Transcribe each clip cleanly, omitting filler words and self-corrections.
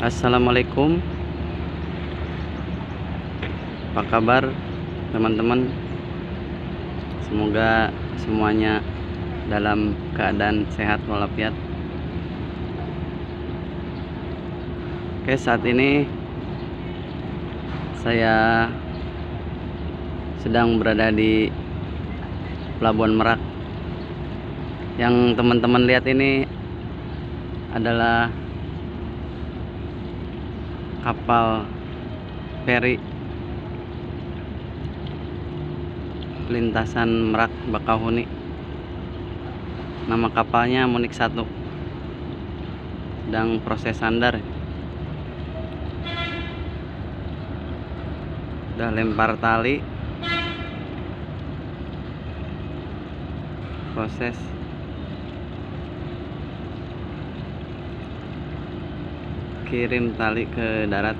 Assalamualaikum, apa kabar teman-teman? Semoga semuanya dalam keadaan sehat walafiat. Oke, saat ini saya sedang berada di Pelabuhan Merak. Yang teman-teman lihat ini adalah kapal feri lintasan Merak Bakauheni. Nama kapalnya Munik 1, sedang proses sandar. Udah lempar tali, proses kirim tali ke darat.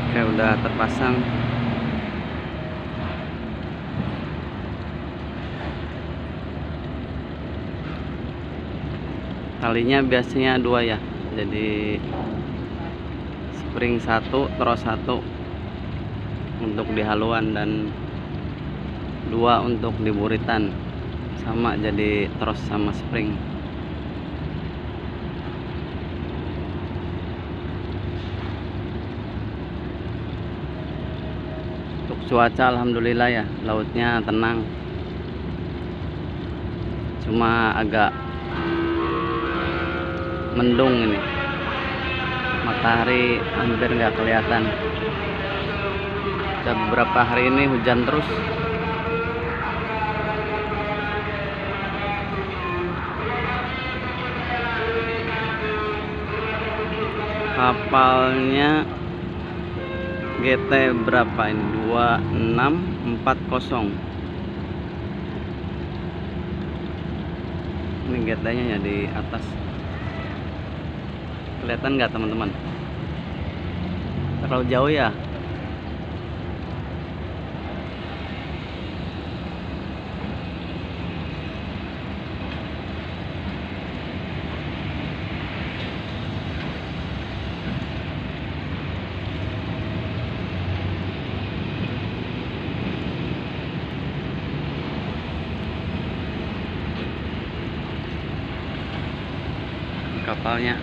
Oke, udah terpasang. Talinya biasanya 2 ya, jadi spring 1, terus 1 untuk di haluan dan 2 untuk di buritan, sama jadi terus sama spring. Untuk cuaca alhamdulillah ya, lautnya tenang, cuma agak mendung ini, matahari hampir nggak kelihatan. Udah beberapa hari ini hujan terus. Kapalnya GT berapa ini? 2640. Ini GT nya ya di atas. Kelihatan nggak teman-teman? Terlalu jauh ya. Kapalnya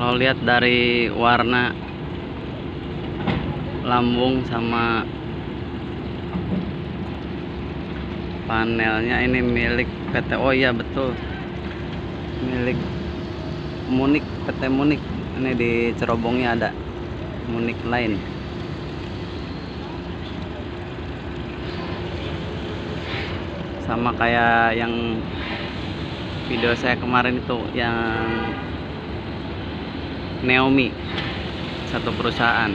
kalau lihat dari warna lambung sama panelnya, ini milik PT. Oh iya betul, milik Munik, PT Munik. Ini di cerobongnya ada Munik lain. Sama kayak yang video saya kemarin itu, yang Neomi, satu perusahaan,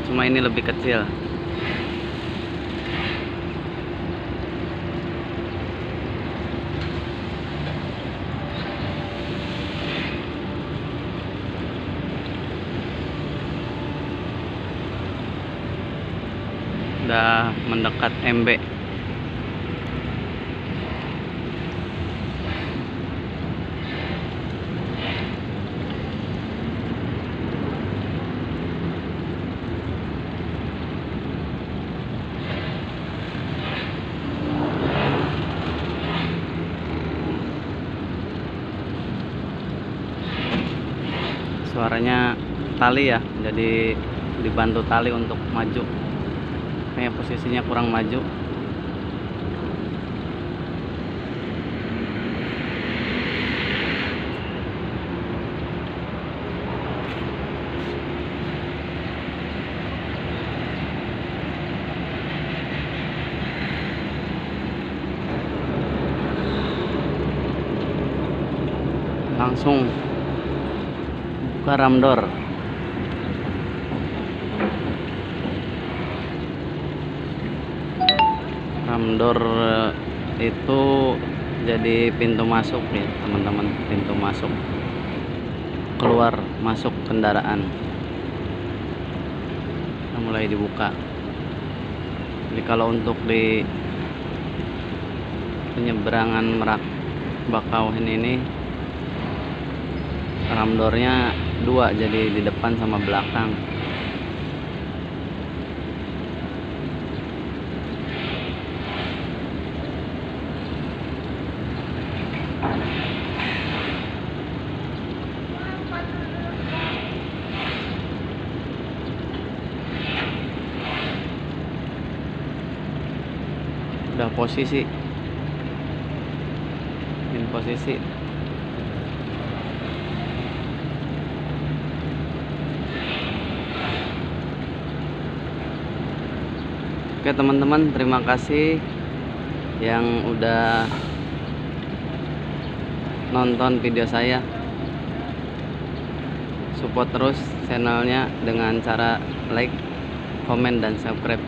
cuma ini lebih kecil. Udah mendekat MB. Suaranya tali ya, jadi dibantu tali untuk maju. Kayaknya posisinya kurang maju. Langsung buka ramdor. door itu jadi pintu masuk ya teman-teman, pintu masuk keluar masuk kendaraan. Nah, mulai dibuka. Jadi kalau untuk di penyeberangan Merak Bakauheni ini ram doornya 2, jadi di depan sama belakang. Udah posisi in posisi. Oke teman-teman, terima kasih yang udah nonton video saya. Support terus channelnya dengan cara like, komen, dan subscribe.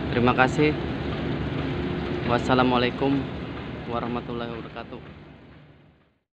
Terima kasih. Wassalamualaikum warahmatullahi wabarakatuh.